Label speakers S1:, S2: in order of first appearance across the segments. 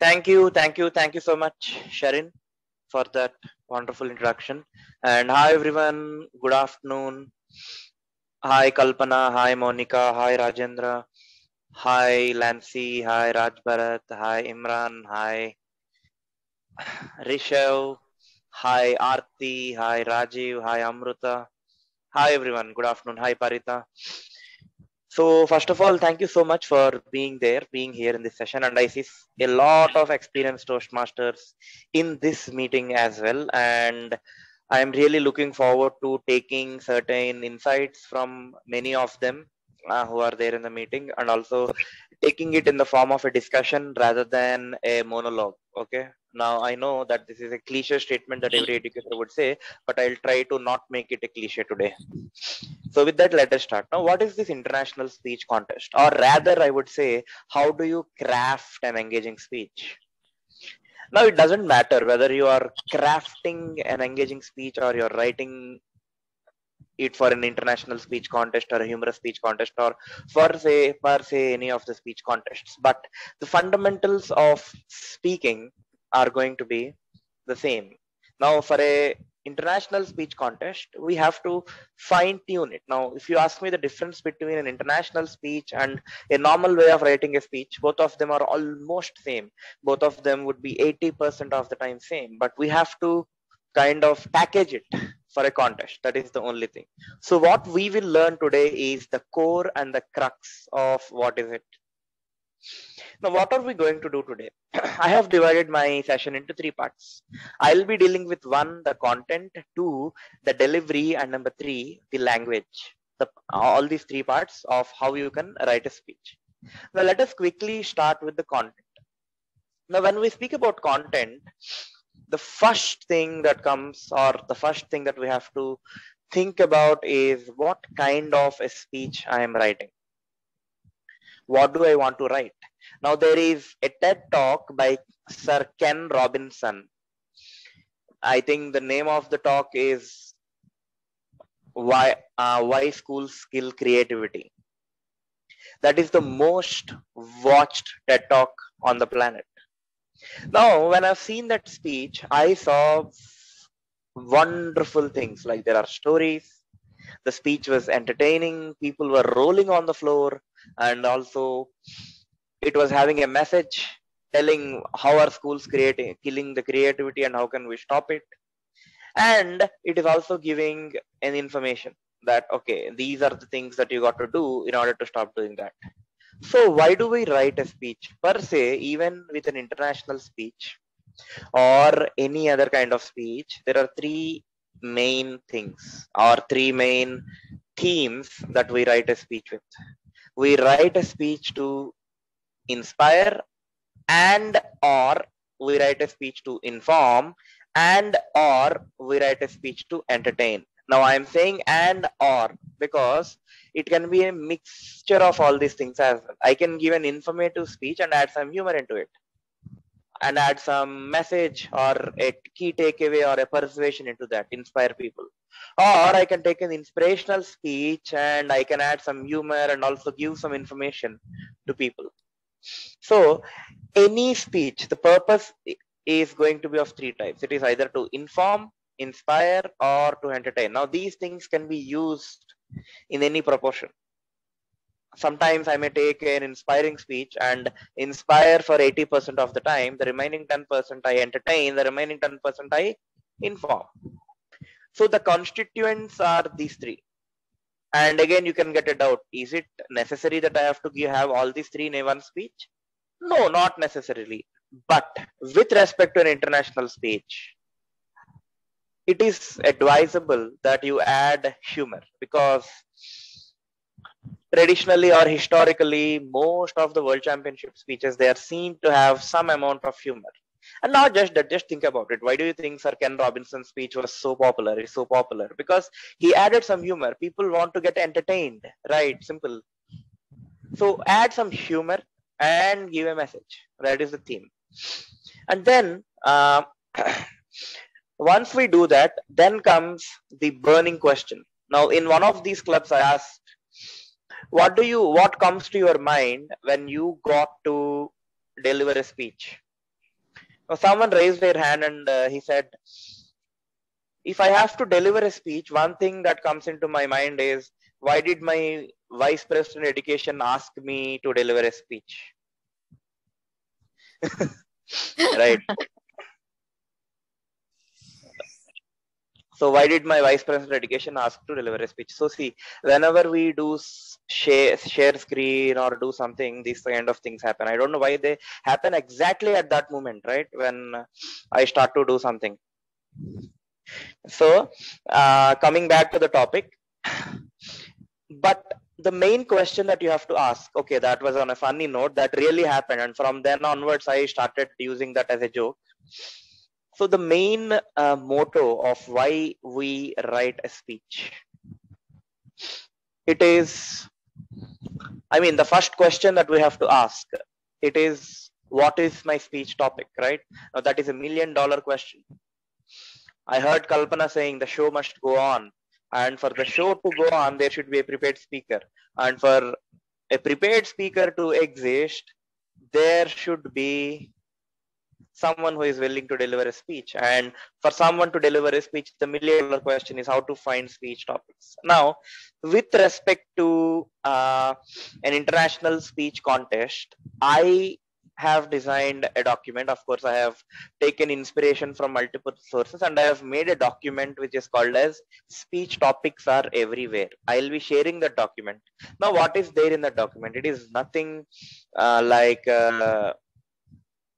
S1: Thank you so much, Sharon, for that wonderful introduction. And hi, everyone. Good afternoon. Hi, Kalpana. Hi, Monica. Hi, Rajendra. Hi, Lancy. Hi, Raj Bharat. Hi, Imran. Hi, Rishav. Hi, Aarti. Hi, Rajiv. Hi, Amruta. Hi, everyone. Good afternoon. Hi, Parita. So, first of all, thank you so much for being there, being here in this session. And I see a lot of experienced Toastmasters in this meeting as well. And I'm really looking forward to taking certain insights from many of them who are there in the meeting, and also taking it in the form of a discussion rather than a monologue. Okay. Now, I know that this is a cliche statement that every educator would say, but I'll try to not make it a cliche today. So with that, let us start. Now, what is this international speech contest? Or rather, I would say, how do you craft an engaging speech? Now, it doesn't matter whether you are crafting an engaging speech or you're writing it for an international speech contest or a humorous speech contest or per se any of the speech contests. But the fundamentals of speaking are going to be the same. Now, for a international speech contest, we have to fine tune it. Now, if you ask me the difference between an international speech and a normal way of writing a speech, both of them are almost same. Both of them would be 80% of the time same, but we have to kind of package it for a contest. That is the only thing. So what we will learn today is the core and the crux of what is it. Now, what are we going to do today? I have divided my session into three parts. I'll be dealing with one, the content, two, the delivery, and number three, the language. All these three parts of how you can write a speech. Now, let us quickly start with the content. Now, when we speak about content, the first thing that comes, or the first thing that we have to think about is what kind of a speech I am writing. What do I want to write? Now, there is a TED talk by Sir Ken Robinson. I think the name of the talk is Why Schools Kill Creativity. That is the most watched TED talk on the planet. Now, when I've seen that speech, I saw wonderful things, like there are stories. The speech was entertaining. People were rolling on the floor, and also it was having a message telling how are schools killing the creativity and how can we stop it. And it is also giving an information that, okay, these are the things that you got to do in order to stop doing that. So why do we write a speech? Per se, even with an international speech or any other kind of speech, there are three main things or three main themes that we write a speech with. We write a speech to inspire, and or we write a speech to inform, and or we write a speech to entertain. Now I am saying and or because it can be a mixture of all these things as well. I can give an informative speech and add some humor into it, and add some message or a key takeaway or a persuasion into that, inspire people. Or I can take an inspirational speech and I can add some humor and also give some information to people. So any speech, the purpose is going to be of three types. It is either to inform, inspire, or to entertain. Now these things can be used in any proportion. Sometimes I may take an inspiring speech and inspire for 80% of the time. The remaining 10% I entertain, the remaining 10% I inform. So the constituents are these three. And again, you can get a doubt. Is it necessary that I have to have all these three in one speech? No, not necessarily. But with respect to an international speech, it is advisable that you add humor, because traditionally or historically, most of the world championship speeches, they are seen to have some amount of humor. And not just that, just think about it. Why do you think Sir Ken Robinson's speech was so popular? It's so popular because he added some humor. People want to get entertained, right? Simple. So add some humor and give a message. That is the theme. And then once we do that, then comes the burning question. Now, in one of these clubs, I asked, what comes to your mind when you got to deliver a speech? Now, someone raised their hand and he said, if I have to deliver a speech, one thing that comes into my mind is, why did my vice president education ask me to deliver a speech? Right. So why did my vice president education ask to deliver a speech? So see, whenever we do share screen or do something, these kind of things happen. I don't know why they happen exactly at that moment, right? When I start to do something. So coming back to the topic, but the main question that you have to ask, okay, that was on a funny note, that really happened, and from then onwards I started using that as a joke. So the main motto of why we write a speech, it is, I mean, the first question that we have to ask, it is, what is my speech topic, right? Now that is $1 million question. I heard Kalpana saying the show must go on, and for the show to go on, there should be a prepared speaker, and for a prepared speaker to exist, there should be someone who is willing to deliver a speech. And for someone to deliver a speech, the $1 million question is how to find speech topics. Now, with respect to an international speech contest, I have designed a document. Of course, I have taken inspiration from multiple sources, and I have made a document which is called as Speech Topics Are Everywhere. I'll be sharing that document. Now, what is there in that document? It is nothing like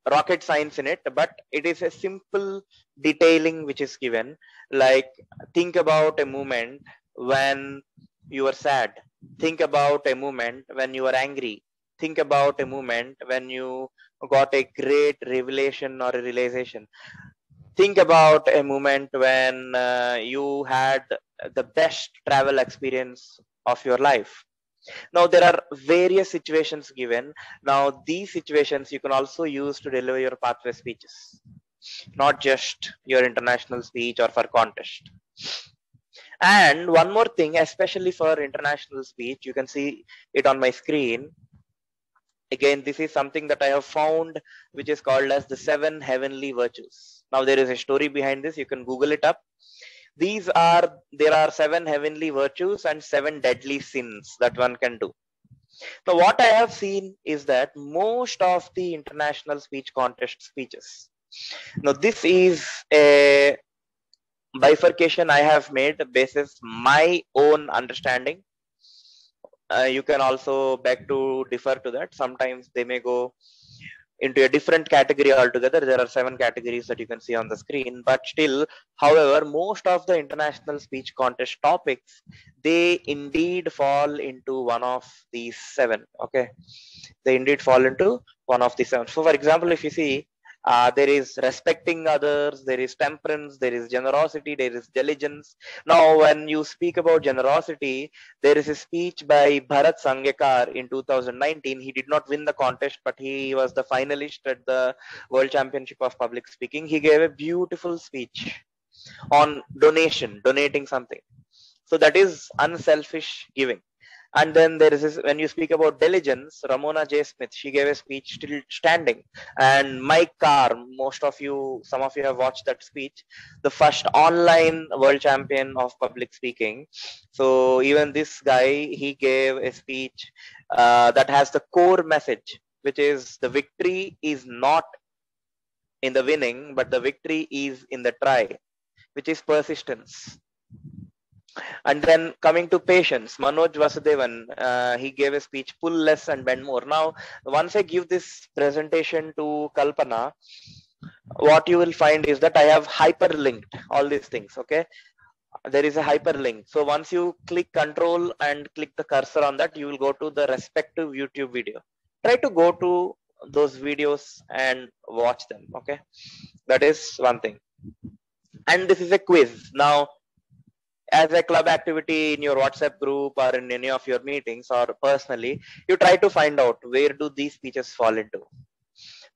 S1: rocket science in it, but it is a simple detailing which is given. Like, think about a moment when you were sad, think about a moment when you were angry, think about a moment when you got a great revelation or a realization, think about a moment when you had the best travel experience of your life. Now, there are various situations given. Now, these situations you can also use to deliver your pathway speeches, not just your international speech or for contest. And one more thing, especially for international speech, you can see it on my screen. Again, this is something that I have found, which is called as the 7 heavenly virtues. Now, there is a story behind this. You can Google it up. There are 7 heavenly virtues and 7 deadly sins that one can do. Now, what I have seen is that most of the international speech contest speeches, now this is a bifurcation I have made basis my own understanding. You can also beg to differ to that. Sometimes they may go into a different category altogether. There are 7 categories that you can see on the screen, but still, however, most of the international speech contest topics, they indeed fall into one of these 7. Okay, they indeed fall into one of the 7. So for example, if you see, there is respecting others, there is temperance, there is generosity, there is diligence. Now, when you speak about generosity, there is a speech by Bharat Sanghekar in 2019. He did not win the contest, but he was the finalist at the World Championship of Public Speaking. He gave a beautiful speech on donating something. So that is unselfish giving. And then there is this, when you speak about diligence, Ramona J. Smith, she gave a speech still standing. And Mike Carr, some of you have watched that speech, the first online world champion of public speaking. So even this guy, he gave a speech that has the core message, which is the victory is not in the winning, but the victory is in the try, which is persistence. And then coming to patience, Manoj Vasudevan, he gave a speech, pull less and bend more. Now, once I give this presentation to Kalpana, what you will find is that I have hyperlinked all these things. Okay, there is a hyperlink. So once you click control and click the cursor on that, you will go to the respective YouTube video. Try to go to those videos and watch them. Okay, that is one thing. And this is a quiz. Now, as a club activity in your WhatsApp group or in any of your meetings or personally, you try to find out where do these speeches fall into.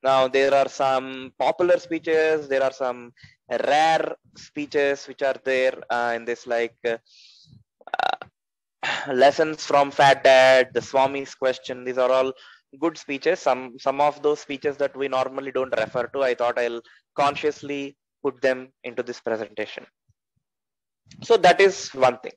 S1: Now, there are some popular speeches, there are some rare speeches which are there in this, like lessons from Fat Dad, the Swami's question. These are all good speeches. Some of those speeches that we normally don't refer to, I thought I'll consciously put them into this presentation. So that is one thing.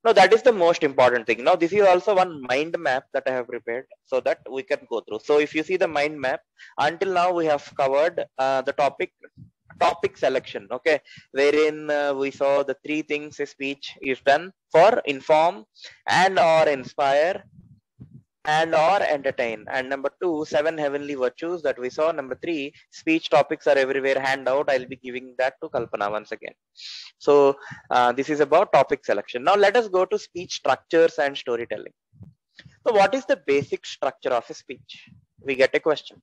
S1: Now that is the most important thing. Now this is also one mind map that I have prepared so that we can go through. So if you see the mind map, until now we have covered the topic selection, okay, wherein we saw the three things a speech is done for: inform and or inspire and or entertain. And number two, 7 heavenly virtues that we saw. Number three, speech topics are everywhere, handout. I'll be giving that to Kalpana once again. So this is about topic selection. Now let us go to speech structures and storytelling. So what is the basic structure of a speech? We get a question.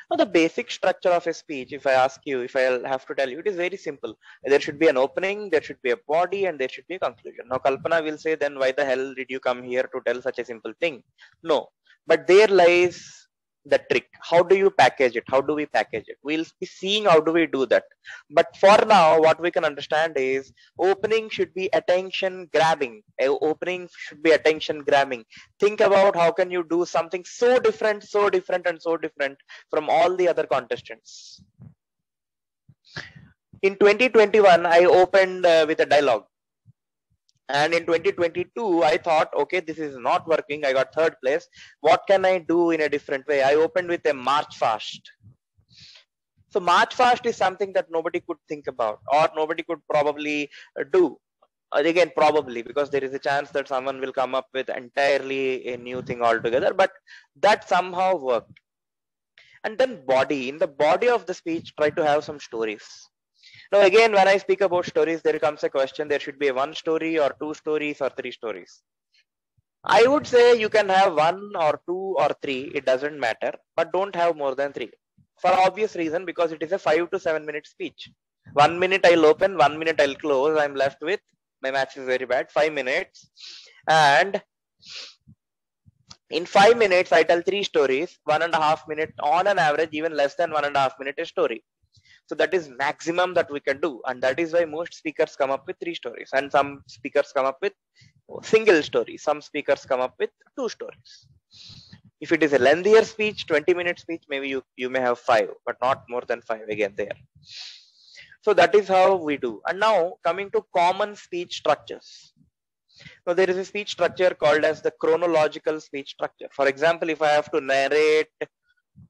S1: Now the basic structure of a speech, if I ask you, if I'll have to tell you, it is very simple. There should be an opening, there should be a body, and there should be a conclusion. Now Kalpana will say, then why the hell did you come here to tell such a simple thing? No, but there lies the trick. How do you package it? How do we package it? We'll be seeing how do we do that. But for now, what we can understand is opening should be attention grabbing. Opening should be attention grabbing. Think about how can you do something so different, and so different from all the other contestants. In 2021, I opened with a dialogue. And in 2022, I thought, okay, this is not working. I got third place. What can I do in a different way? I opened with a march fast. So march fast is something that nobody could think about, or nobody could probably do. Again, probably, because there is a chance that someone will come up with entirely a new thing altogether, but that somehow worked. And then body. In the body of the speech, try to have some stories. Now, again, when I speak about stories, there comes a question. There should be one story or two stories or three stories. I would say you can have one or two or three. It doesn't matter, but don't have more than three. For obvious reason, because it is a 5 to 7 minute speech. 1 minute I'll open, 1 minute I'll close. I'm left with, my maths is very bad, 5 minutes. And in 5 minutes, I tell three stories, 1.5 minutes on an average, even less than 1.5 minute a story. So that is maximum that we can do. And that is why most speakers come up with three stories. And some speakers come up with single story. Some speakers come up with two stories. If it is a lengthier speech, 20-minute speech, maybe you may have 5, but not more than 5 again there. So that is how we do. And now coming to common speech structures. Now there is a speech structure called as the chronological speech structure. For example, if I have to narrate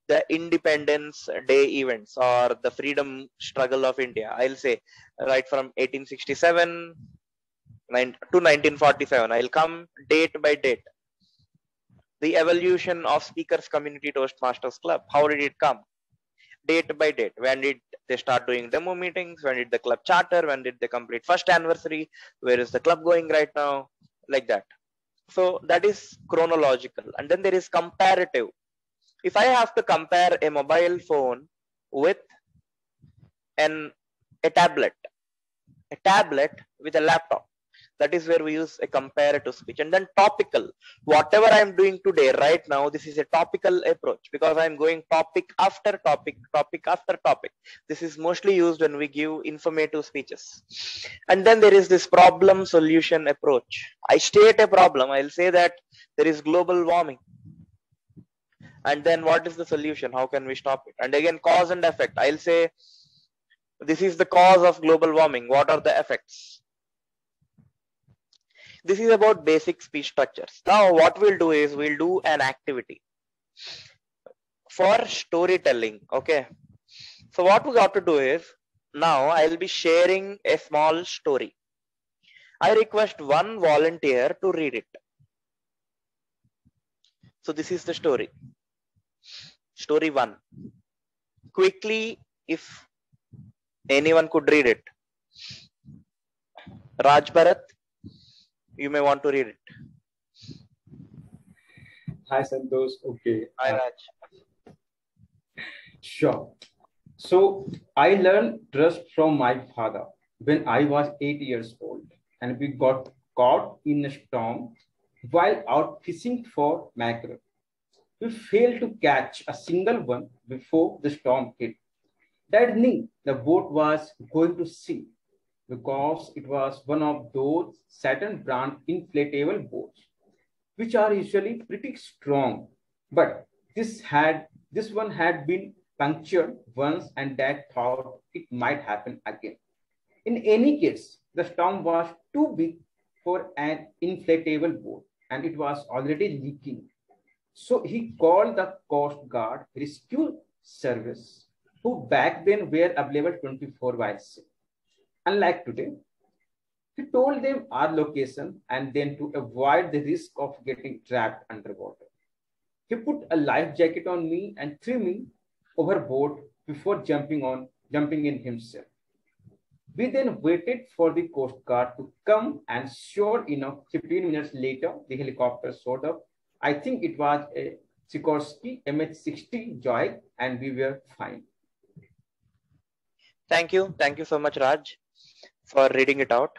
S1: the Independence Day events or the freedom struggle of India, I'll say right from 1867 to 1947. I'll come date by date. The evolution of Speakers Community Toastmasters Club. How did it come? Date by date. When did they start doing demo meetings? When did the club charter? When did they complete first anniversary? Where is the club going right now? Like that. So that is chronological. And then there is comparative. If I have to compare a mobile phone with a tablet with a laptop, that is where we use a comparative speech. And then topical. Whatever I'm doing today, right now, this is a topical approach because I'm going topic after topic, topic after topic. This is mostly used when we give informative speeches. And then there is this problem solution approach. I state a problem. I'll say that there is global warming. And then what is the solution? How can we stop it? And again, cause and effect. I'll say, this is the cause of global warming. What are the effects? This is about basic speech structures. Now, what we'll do is we'll do an activity for storytelling. Okay. So what we got to do is, now I'll be sharing a small story. I request one volunteer to read it. So this is the story. Story 1. Quickly, if anyone could read it. Raj Bharat, you may want to read it.
S2: Hi Santosh. Okay.
S1: Hi Raj.
S2: Sure. So I learned trust from my father when I was 8 years old, and we got caught in a storm while out fishing for mackerel. We failed to catch a single one before the storm hit. That evening, the boat was going to sink because it was one of those Saturn brand inflatable boats, which are usually pretty strong. But This one had been punctured once, and Dad thought it might happen again. In any case, the storm was too big for an inflatable boat, and it was already leaking. So he called the Coast Guard Rescue Service, who back then were available 24 by 7. Unlike today, he told them our location and then to avoid the risk of getting trapped underwater. He put a life jacket on me and threw me overboard before jumping in himself. We then waited for the Coast Guard to come, and sure enough, 15 minutes later, the helicopter showed up. I think it was a Sikorsky MH-60 Joy, and we were fine.
S1: Thank you. Thank you so much, Raj, for reading it out.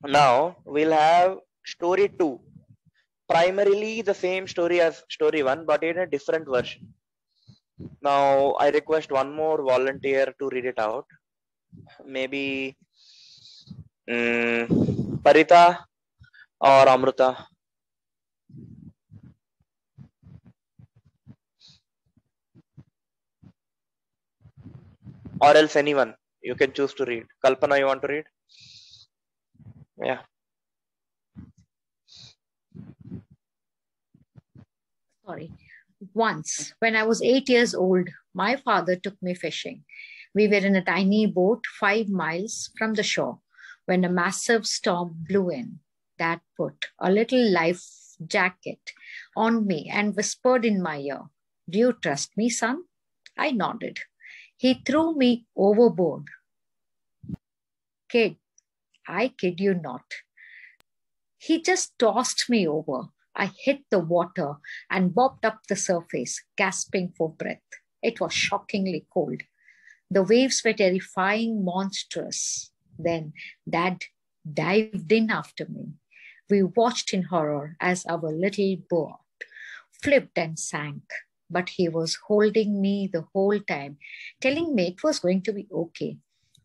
S1: Now, we'll have story 2. Primarily the same story as story 1, but in a different version. Now, I request one more volunteer to read it out. Maybe Parita or Amruta. Or else anyone. You can choose to read. Kalpana, you want to read? Yeah.
S3: Sorry. Once, when I was 8 years old, my father took me fishing. We were in a tiny boat 5 miles from the shore when a massive storm blew in. Dad put a little life jacket on me and whispered in my ear, "Do you trust me, son?" I nodded. He threw me overboard. Kid, I kid you not. He just tossed me over. I hit the water and bobbed up the surface, gasping for breath. It was shockingly cold. The waves were terrifying, monstrous. Then Dad dived in after me. We watched in horror as our little boat flipped and sank. But he was holding me the whole time, telling me it was going to be okay.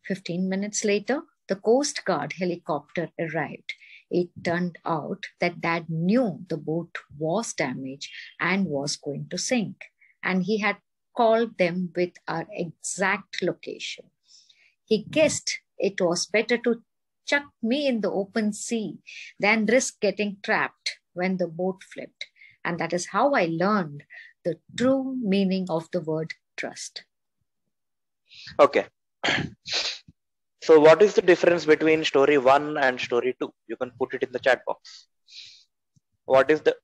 S3: 15 minutes later, the Coast Guard helicopter arrived. It turned out that Dad knew the boat was damaged and was going to sink, and he had called them with our exact location. He guessed it was better to chuck me in the open sea than risk getting trapped when the boat flipped. And that is how I learned the true meaning of the word trust.
S1: Okay. So what is the difference between story 1 and story 2? You can put it in the chat box.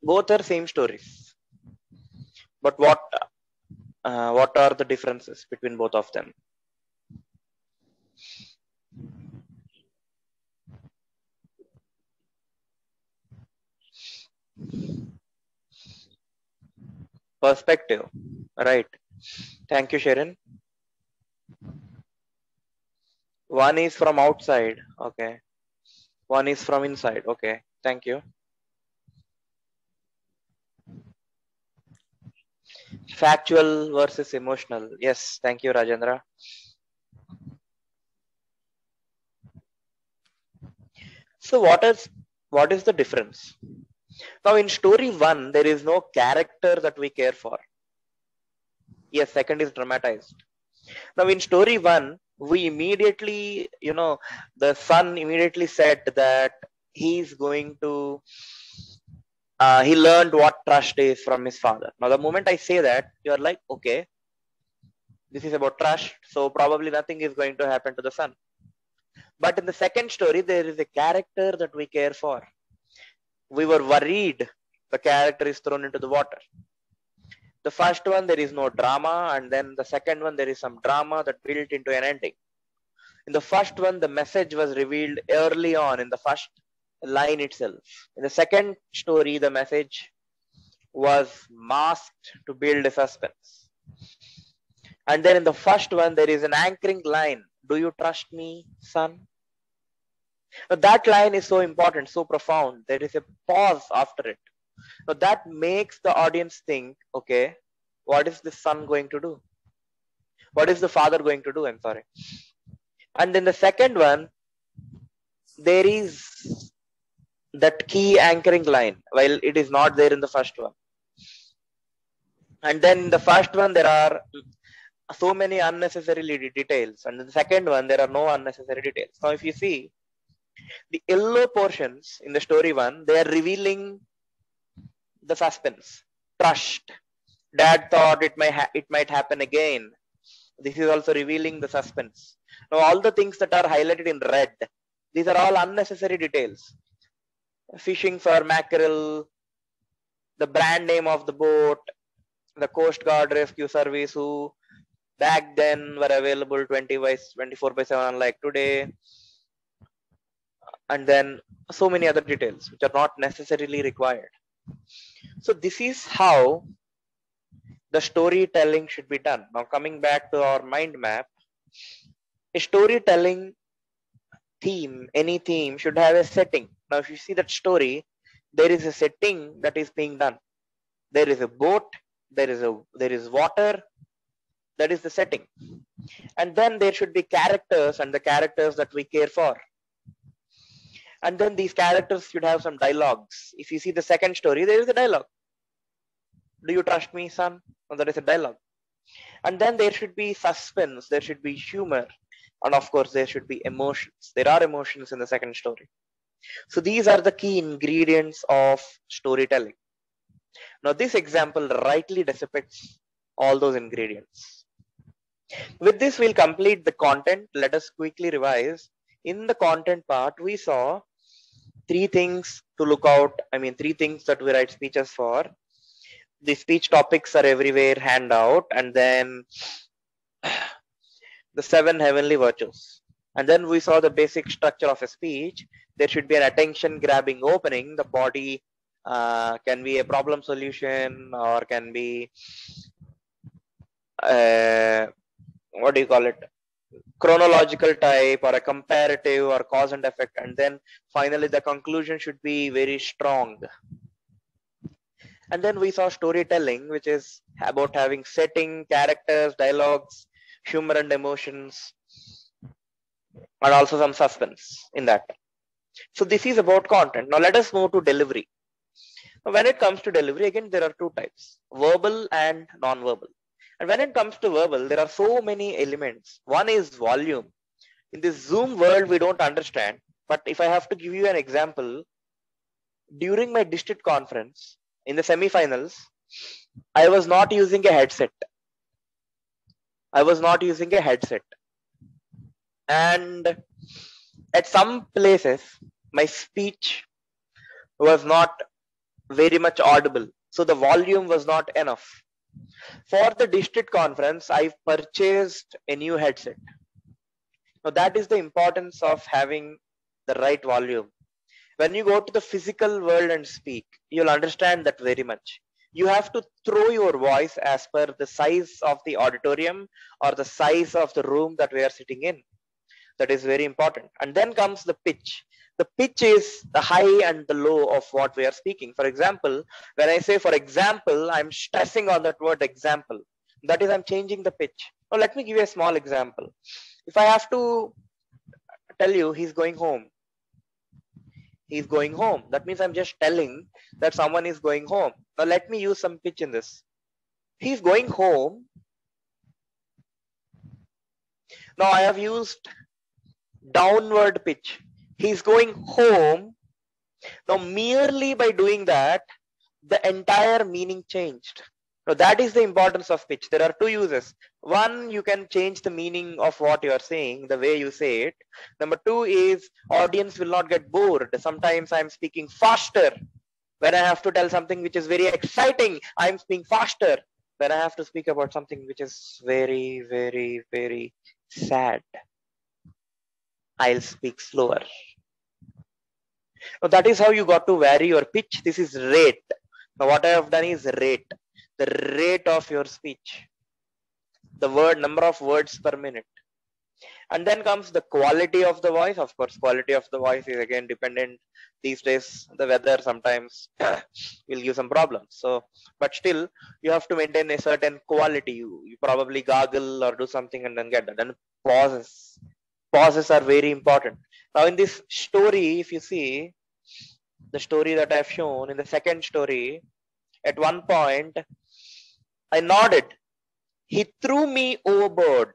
S1: Both are same stories. But what are the differences between both of them? Perspective, right? Thank you, Sharon. One is from outside, okay. One is from inside, okay. Thank you. Factual versus emotional. Yes, thank you, Rajendra. So what is the difference? Now in story 1, there is no character that we care for. Yes, second is dramatized. Now in story 1, we immediately, the son immediately said that he's going to, he learned what trust is from his father. Now the moment I say that, you're like, okay, this is about trust, so probably nothing is going to happen to the son. But in the second story, there is a character that we care for. We were worried the character is thrown into the water. The first one, there is no drama, and then the second one, there is some drama that built into an ending. In the first one, the message was revealed early on in the first line itself. In the second story, the message was masked to build a suspense. And then in the first one, there is an anchoring line. Do you trust me, son? Now, that line is so important, so profound. There is a pause after it. Now that makes the audience think, okay, what is the son going to do? What is the father going to do? I'm sorry. And then the second one, there is that key anchoring line, while it is not there in the first one. And then the first one, there are so many unnecessary details. And the second one, there are no unnecessary details. Now, if you see the yellow portions in the story one, they are revealing the suspense, trust. Dad thought it might happen again. This is also revealing the suspense. Now, all the things that are highlighted in red, these are all unnecessary details. Fishing for mackerel, the brand name of the boat, the Coast Guard Rescue Service, who back then were available 24/7 unlike today, and then so many other details which are not necessarily required. So this is how the storytelling should be done. Now coming back to our mind map, a storytelling theme, any theme should have a setting. Now if you see that story, there is a setting that is being done. There is a boat, there is water, that is the setting. And then there should be characters, and the characters that we care for. And then these characters should have some dialogues. If you see the second story, there is a dialogue. Do you trust me, son? Well, there is a dialogue. And then there should be suspense, there should be humor, and of course there should be emotions. There are emotions in the second story. So these are the key ingredients of storytelling. Now this example rightly depicts all those ingredients. With this, we'll complete the content. Let us quickly revise. In the content part, we saw three things to look out. Three things that we write speeches for. The speech topics are everywhere, handout, and then the 7 heavenly virtues. And then we saw the basic structure of a speech. There should be an attention grabbing opening. The body can be a problem solution, or can be what do you call it, chronological type, or a comparative, or cause and effect. And then finally the conclusion should be very strong. And then we saw storytelling, which is about having setting, characters, dialogues, humor and emotions, and also some suspense in that. So this is about content. Now let us move to delivery. Now, when it comes to delivery, again, there are two types, verbal and non-verbal. And when it comes to verbal, there are so many elements. One is volume. In this Zoom world, we don't understand. But if I have to give you an example, during my district conference, in the semi-finals, I was not using a headset. And at some places, my speech was not very much audible. So the volume was not enough. For the district conference, I purchased a new headset. Now that is the importance of having the right volume. When you go to the physical world and speak, you'll understand that very much. You have to throw your voice as per the size of the auditorium or the size of the room that we are sitting in. That is very important. And then comes the pitch. The pitch is the high and the low of what we are speaking. For example, when I say, for example, I'm stressing on that word example. That is, I'm changing the pitch. Now, let me give you a small example. If I have to tell you he's going home, that means I'm just telling that someone is going home. Now, let me use some pitch in this. He's going home. Now, I have used downward pitch. He's going home. Now, merely by doing that, the entire meaning changed. Now, that is the importance of pitch. There are two uses. One, you can change the meaning of what you are saying, the way you say it. Number two is audience will not get bored. Sometimes I'm speaking faster. When I have to tell something which is very exciting, I'm speaking faster. When I have to speak about something which is very, very, very sad, I'll speak slower. Now, that is how you got to vary your pitch. This is rate. Now, what I have done is rate. The rate of your speech. The number of words per minute. And then comes the quality of the voice. Of course, quality of the voice is again dependent. These days, the weather sometimes will give some problems. So, but still, you have to maintain a certain quality. You probably gargle or do something and then get that. And pauses. Pauses are very important. Now, in this story, if you see the story that I have shown, in the second story, at one point, I nodded. He threw me overboard.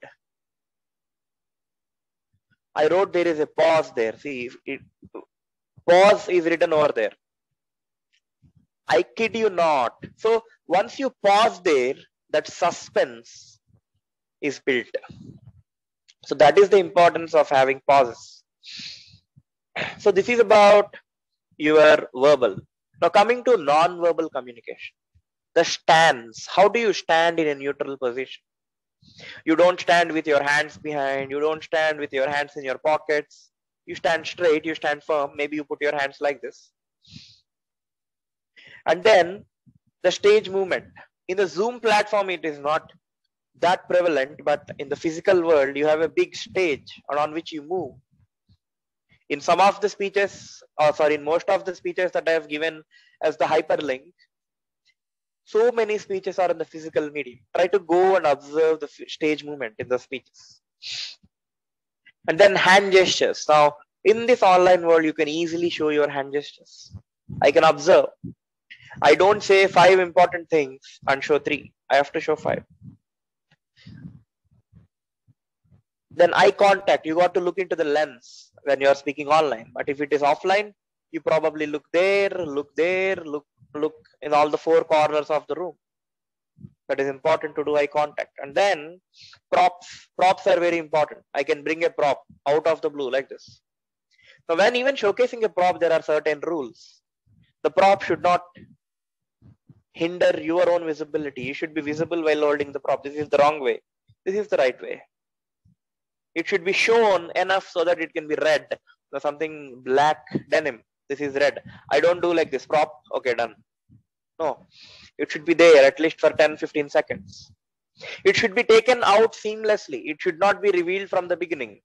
S1: I wrote there is a pause there. See, pause is written over there. I kid you not. So once you pause there, that suspense is built. So that is the importance of having pauses. So this is about your verbal. Now coming to non-verbal communication. The stance. How do you stand in a neutral position? You don't stand with your hands behind. You don't stand with your hands in your pockets. You stand straight. You stand firm. Maybe you put your hands like this. And then the stage movement. In the Zoom platform, it is not that prevalent, but in the physical world, you have a big stage on which you move. In some of the speeches, in most of the speeches that I have given as the hyperlink, so many speeches are in the physical medium. Try to go and observe the stage movement in the speeches. And then hand gestures. Now, in this online world, you can easily show your hand gestures. I can observe. I don't say 5 important things and show 3. I have to show 5. Then eye contact. You got to look into the lens when you are speaking online. But if it is offline, you probably look there, look in all the 4 corners of the room. That is important to do eye contact. And then props. Props are very important. I can bring a prop out of the blue like this. So when even showcasing a prop, there are certain rules. The prop should not hinder your own visibility. You should be visible while holding the prop. This is the wrong way. This is the right way. It should be shown enough so that it can be read. Something black denim. This is red. I don't do like this. Prop. Okay, done. No. It should be there at least for 10-15 seconds. It should be taken out seamlessly. It should not be revealed from the beginning.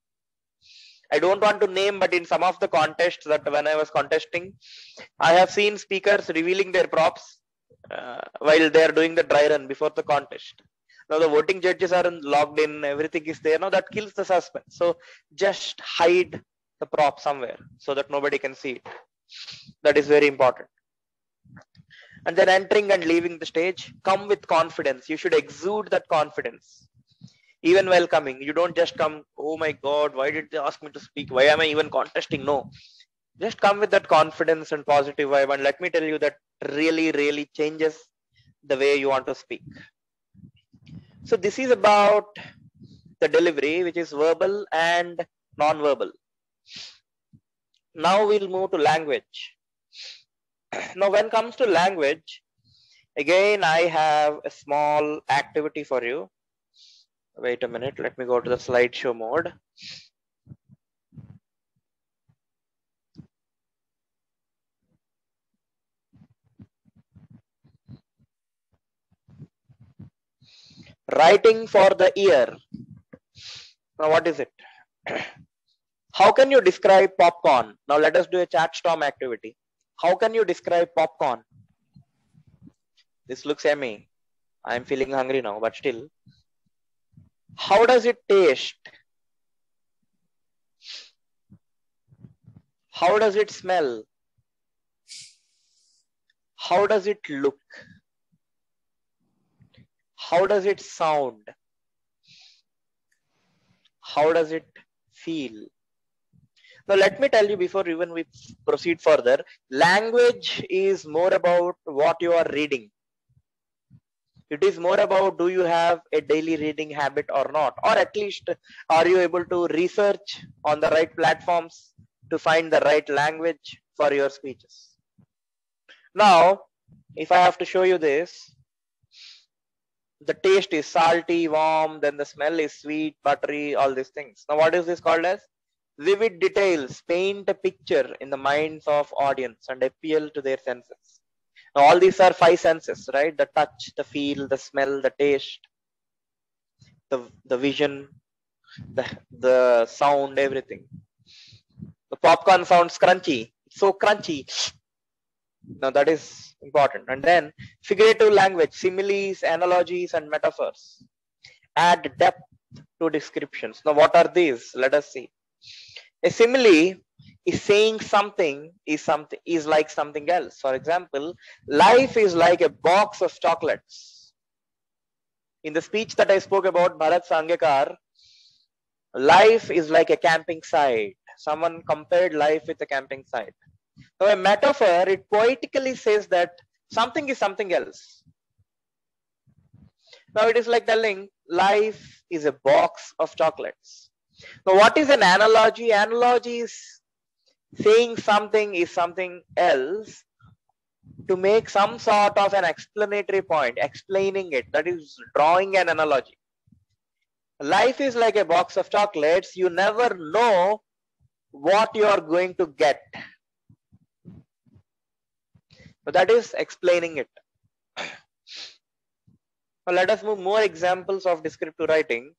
S1: I don't want to name, but in some of the contests that when I was contesting, I have seen speakers revealing their props while they are doing the dry run before the contest. Now the voting judges are logged in, everything is there. Now that kills the suspense. So just hide the prop somewhere so that nobody can see it. That is very important. And then entering and leaving the stage, come with confidence. You should exude that confidence. Even while coming, you don't just come, oh my God, why did they ask me to speak? Why am I even contesting? No. Just come with that confidence and positive vibe. And let me tell you that really, really changes the way you want to speak. So this is about the delivery, which is verbal and non-verbal. Now we'll move to language. Now when it comes to language, again, I have a small activity for you. Wait a minute, let me go to the slideshow mode. Writing for the ear. Now what is it? How can you describe popcorn? Now let us do a chat storm activity. How can you describe popcorn? This looks yummy. I'm feeling hungry now, but still. How does it taste? How does it smell? How does it look? How does it sound? How does it feel? Now let me tell you before even we proceed further, language is more about what you are reading. It is more about do you have a daily reading habit or not, or at least are you able to research on the right platforms to find the right language for your speeches. Now, if I have to show you this, the taste is salty, warm, then the smell is sweet, buttery, all these things. Now what is this called as? Vivid details paint a picture in the minds of audience and appeal to their senses. Now all these are 5 senses, right? The touch, the feel, the smell, the taste, the vision, the sound, everything. The popcorn sounds crunchy. It's so crunchy. Now that is important. And then figurative language, similes, analogies, and metaphors. Add depth to descriptions. Now what are these? Let us see. A simile is saying something is like something else. For example, life is like a box of chocolates. In the speech that I spoke about, Bharat Sanghekar, life is like a camping site. Someone compared life with a camping site. So a metaphor, it poetically says that something is something else. Now it is like telling life is a box of chocolates. Now what is an analogy? Analogy is saying something is something else to make some sort of an explanatory point, explaining it, that is drawing an analogy. Life is like a box of chocolates. You never know what you are going to get. So that is explaining it. Now let us move more examples of descriptive writing.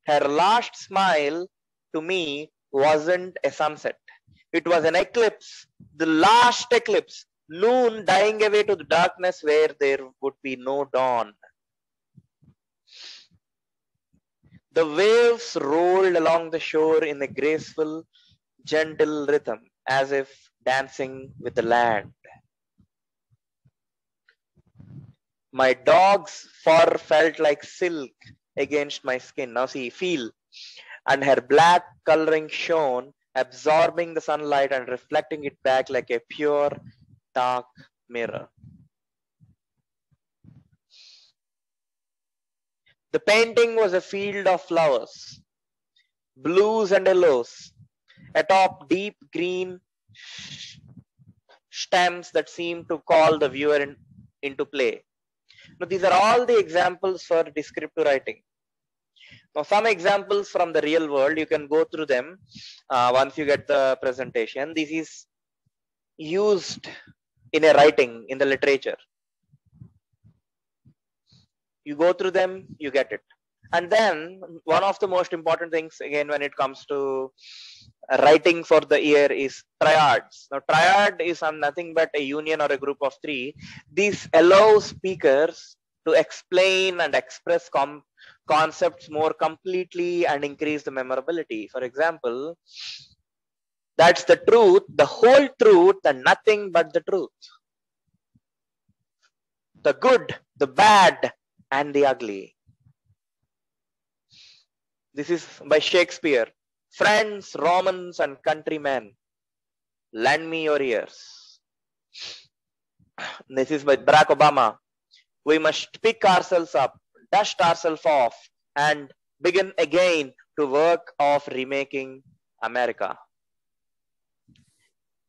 S1: Her last smile to me wasn't a sunset. It was an eclipse, the last eclipse, noon dying away to the darkness where there would be no dawn. The waves rolled along the shore in a graceful, gentle rhythm, as if dancing with the land. My dog's fur felt like silk against my skin. Now see, feel. And her black coloring shone, absorbing the sunlight and reflecting it back like a pure, dark mirror. The painting was a field of flowers, blues and yellows, atop deep green stems that seemed to call the viewer into play. Now, these are all the examples for descriptive writing. Now, some examples from the real world, you can go through them once you get the presentation. This is used in a writing, in the literature. You go through them, you get it. And then one of the most important things, again, when it comes to writing for the ear is triads. Now, triad is nothing but a union or a group of three. This allows speakers to explain and express concepts more completely and increase the memorability. For example, that's the truth, the whole truth, and nothing but the truth. The good, the bad, and the ugly. This is by Shakespeare. Friends, Romans, and countrymen, lend me your ears. This is by Barack Obama. We must pick ourselves up, dust ourselves off, and begin again to work of remaking America.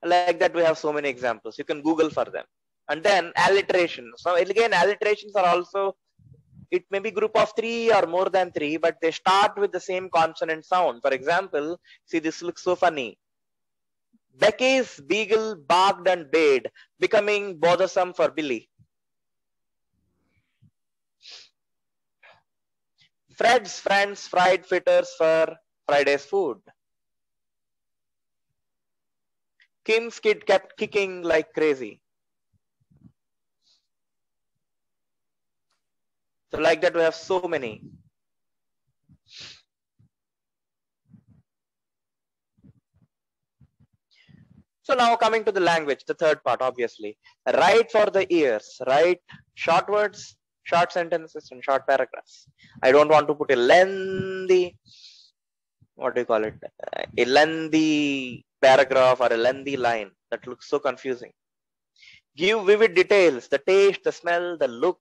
S1: Like that, we have so many examples. You can Google for them. And then alliterations. So again, alliterations are also, it may be group of three or more than three, but they start with the same consonant sound. For example, see, this looks so funny. Becky's beagle barked and bayed, becoming bothersome for Billy. Fred's friends fried fritters for Friday's food. Kim's kid kept kicking like crazy. So like that, we have so many. So now coming to the language, the third part, obviously. Write for the ears, write short words, short sentences, and short paragraphs. I don't want to put a lengthy, what do you call it? A lengthy paragraph or a lengthy line. That looks so confusing. Give vivid details, the taste, the smell, the look,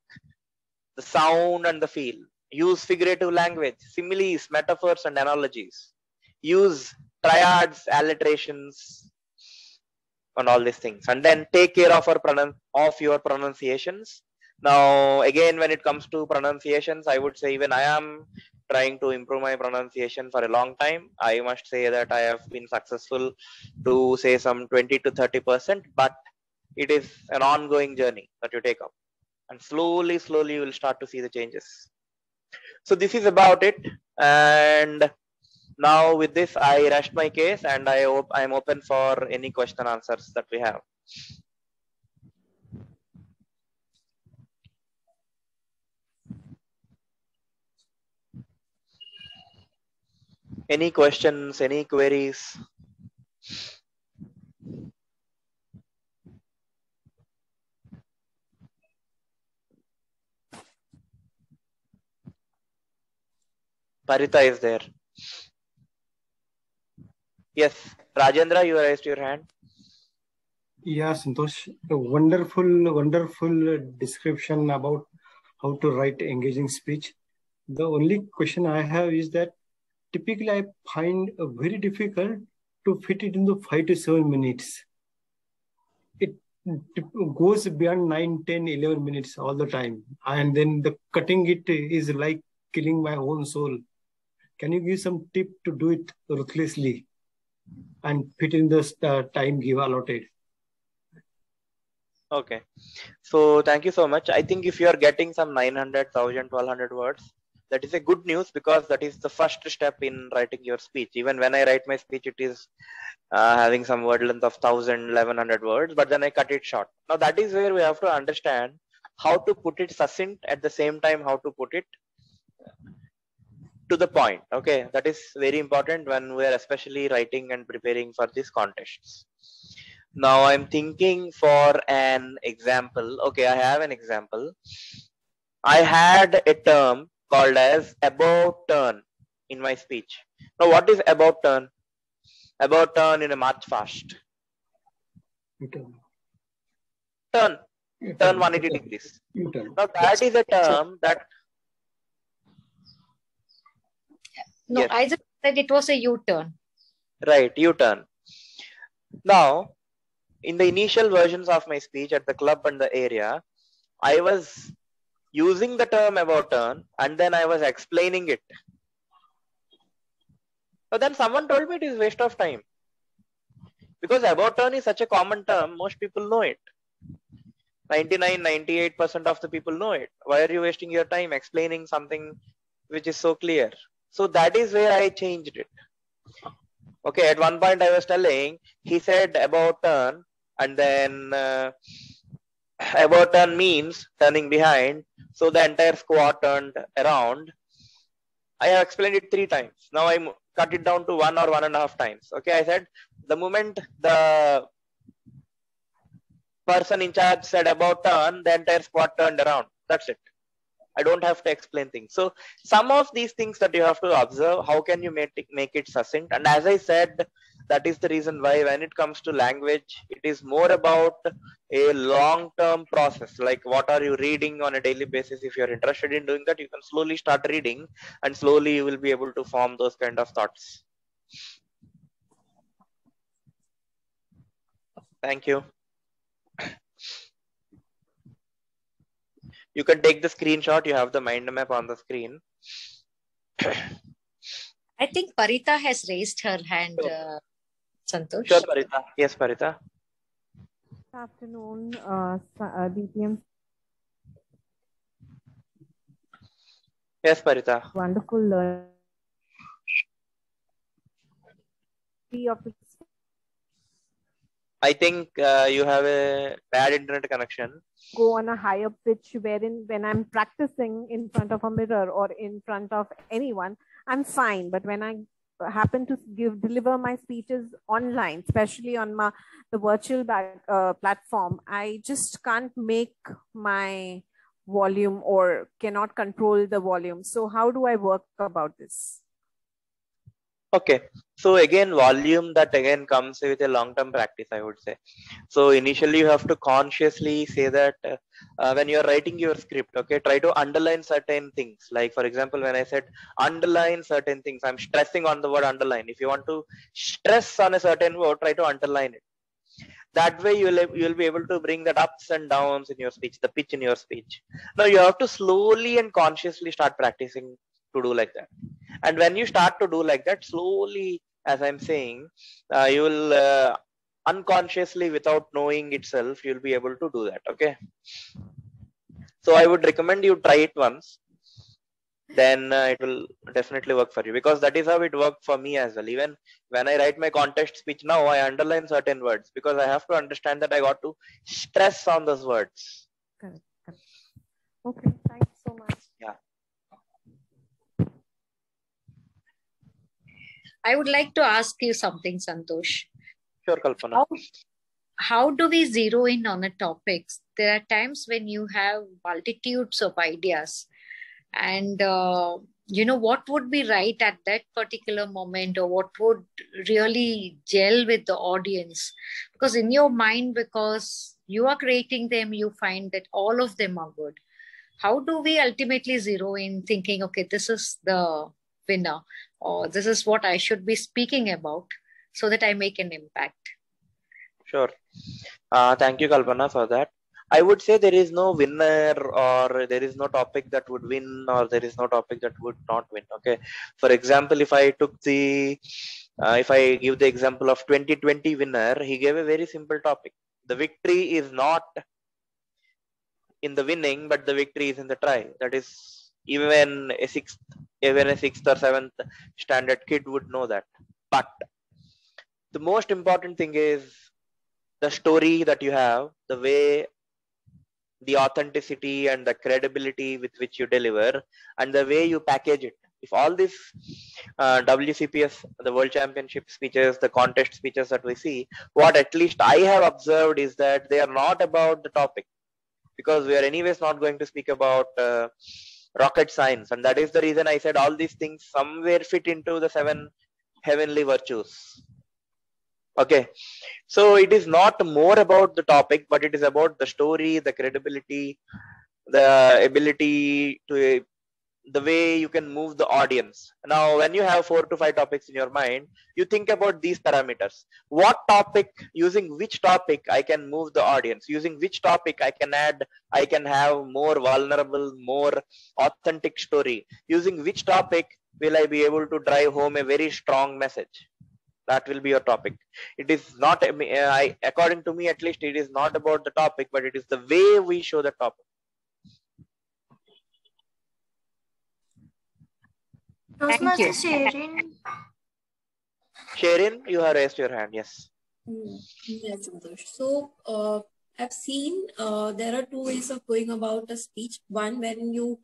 S1: the sound, and the feel. Use figurative language, similes, metaphors, and analogies. Use triads, alliterations, and all these things. And then take care of your pronunciations. Now, again, when it comes to pronunciations, I would say even I am trying to improve my pronunciation for a long time. I must say that I have been successful to say some 20 to 30%, but it is an ongoing journey that you take up. And slowly, you will start to see the changes. So this is about it. And now with this, I rest my case and I am open for any question answers that we have. Any questions, any queries? Parita is there. Yes, Rajendra, you raised your hand.
S4: Yeah, Santosh, a wonderful description about how to write engaging speech. The only question I have is that typically I find very difficult to fit it into 5 to 7 minutes. It goes beyond 9, 10, 11 minutes all the time. And then the cutting it is like killing my own soul. Can you give some tip to do it ruthlessly and fit in the time give allotted?
S1: Okay. So thank you so much. I think if you are getting some 900, 1000, 1200 words, that is a good news, because that is the first step in writing your speech. Even when I write my speech, it is having some word length of 1000, 1100 words, but then I cut it short. Now that is where we have to understand how to put it succinct, at the same time how to put it to the point. Okay, that is very important when we are especially writing and preparing for these contests. Now I'm thinking for an example. Okay, I have an example. I had a term called as about turn in my speech. Now what is about turn? About turn in a march fast. Turn 180 degrees. Now that is a term that...
S3: No,
S1: Yes.
S3: I just said it was a U-turn.
S1: Right, U-turn. Now, in the initial versions of my speech at the club and the area, I was using the term about turn and then I was explaining it. But then someone told me it is waste of time. Because about turn is such a common term, most people know it. 99, 98% of the people know it. Why are you wasting your time explaining something which is so clear? So that is where I changed it. Okay, at one point I was telling, he said about turn, and then about turn means turning behind. So the entire squad turned around. I have explained it 3 times. Now I cut it down to 1 or 1.5 times. Okay, I said the moment the person in charge said about turn, the entire squad turned around. That's it. I don't have to explain things. So some of these things that you have to observe, how can you make it succinct? And as I said, that is the reason why when it comes to language, it is more about a long-term process. Like what are you reading on a daily basis? If you're interested in doing that, you can slowly start reading and slowly you will be able to form those kind of thoughts. Thank you. You can take the screenshot. You have the mind map on the screen.
S3: I think Parita has raised her hand, Santosh.
S1: Sure, Parita. Yes, Parita.
S5: Good afternoon, DTM.
S1: Yes, Parita.
S5: Wonderful learning of the...
S1: I think you have a bad internet connection.
S5: Go on a higher pitch wherein when I'm practicing in front of a mirror or in front of anyone, I'm fine. But when I happen to deliver my speeches online, especially on the virtual platform, I just can't make my volume or cannot control the volume. So how do I work about this?
S1: Okay, so again, volume, that again comes with a long-term practice, I would say. So initially you have to consciously say that when you're writing your script, okay, try to underline certain things. Like for example, when I said underline certain things, I'm stressing on the word underline. If you want to stress on a certain word, try to underline it. That way you'll be able to bring that ups and downs in your speech, the pitch in your speech. Now you have to slowly and consciously start practicing to do like that. And when you start to do like that, slowly, as I'm saying, you will unconsciously, without knowing itself, you'll be able to do that. Okay. So I would recommend you try it once. Then it will definitely work for you, because that is how it worked for me as well. Even when I write my contest speech now, I underline certain words because I have to understand that I got to stress on those words.
S5: Correct. Okay, thanks so much.
S1: Yeah.
S3: I would like to ask you something, Santosh.
S1: Sure, Kalpana.
S3: How do we zero in on a topic? There are times when you have multitudes of ideas and what would be right at that particular moment, or what would really gel with the audience. Because in your mind, because you are creating them, you find that all of them are good. How do we ultimately zero in thinking, okay, this is the winner, or this is what I should be speaking about so that I make an impact?
S1: Sure. Thank you, Kalpana, for that. I would say there is no winner, or there is no topic that would win, or there is no topic that would not win. Okay. For example, if I give the example of 2020 winner, he gave a very simple topic. The victory is not in the winning, but the victory is in the try. That is, even a sixth or seventh standard kid would know that. But the most important thing is the story that you have, the way, the authenticity and the credibility with which you deliver, and the way you package it. If all these WCPS, the World Championship speeches, the contest speeches that we see, what at least I have observed is that they are not about the topic, because we are anyways not going to speak about rocket science. And that is the reason I said all these things somewhere fit into the 7 heavenly virtues. Okay, so it is not more about the topic, but it is about the story, the credibility, the ability to, the way you can move the audience. Now, when you have 4 to 5 topics in your mind, you think about these parameters. What topic, using which topic I can move the audience, using which topic I can have more vulnerable, more authentic story, using which topic will I be able to drive home a very strong message. That will be your topic. It is not, according to me at least, it is not about the topic, but it is the way we show the topic.
S6: Toastmaster Sharon.
S1: Sharon, you have raised your hand. Yes.
S6: Yes, Santosh. So I've seen there are 2 ways of going about a speech. One, when you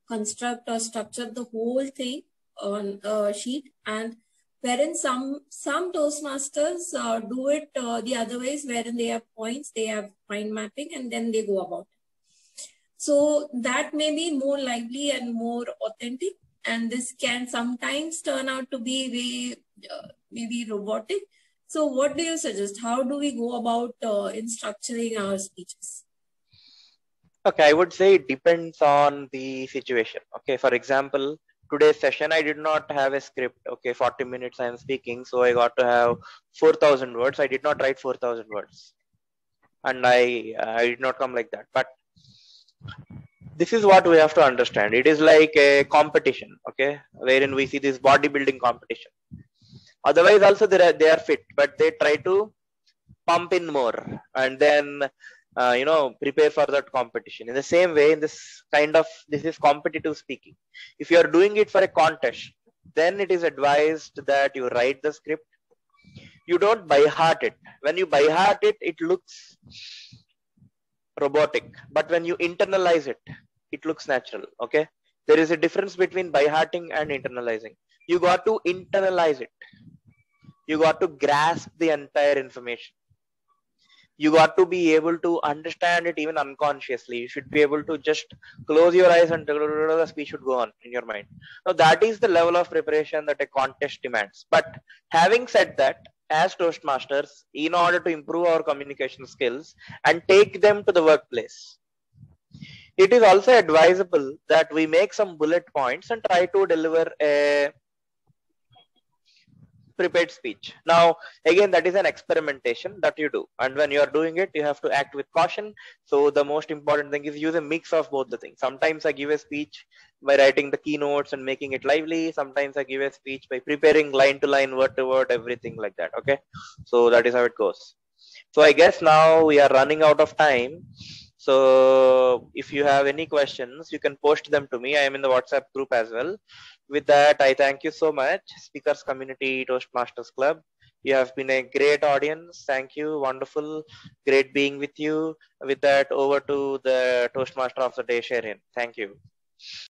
S6: construct or structure the whole thing on a sheet, and wherein some Toastmasters do it the other ways, wherein they have points, they have mind mapping, and then they go about it. So that may be more lively and more authentic, and this can sometimes turn out to be maybe robotic. So what do you suggest? How do we go about in structuring our speeches?
S1: Okay, I would say it depends on the situation. Okay, for example, today's session, I did not have a script. Okay, 40 minutes I am speaking, so I got to have 4,000 words. I did not write 4,000 words, and I did not come like that. But this is what we have to understand. It is like a competition, okay, wherein we see this bodybuilding competition. Otherwise, also they are fit, but they try to pump in more and then prepare for that competition. In the same way, in this is competitive speaking. If you are doing it for a contest, then it is advised that you write the script. You don't by heart it. When you by heart it, it looks robotic. But when you internalize it, it looks natural. Okay, there is a difference between by hearting and internalizing. You got to internalize it. You got to grasp the entire information. You got to be able to understand it even unconsciously. You should be able to just close your eyes and the speech should go on in your mind. Now that is the level of preparation that a contest demands. But having said that, as Toastmasters, in order to improve our communication skills and take them to the workplace, it is also advisable that we make some bullet points and try to deliver a prepared speech. Now, again, that is an experimentation that you do. And when you are doing it, you have to act with caution. So the most important thing is use a mix of both the things. Sometimes I give a speech by writing the keynotes and making it lively. Sometimes I give a speech by preparing line to line, word to word, everything like that. Okay. So that is how it goes. So I guess now we are running out of time. So if you have any questions, you can post them to me. I am in the WhatsApp group as well. With that, I thank you so much, Speakers Community Toastmasters Club. You have been a great audience. Thank you. Wonderful. Great being with you. With that, over to the Toastmaster of the day, Sharon. Thank you.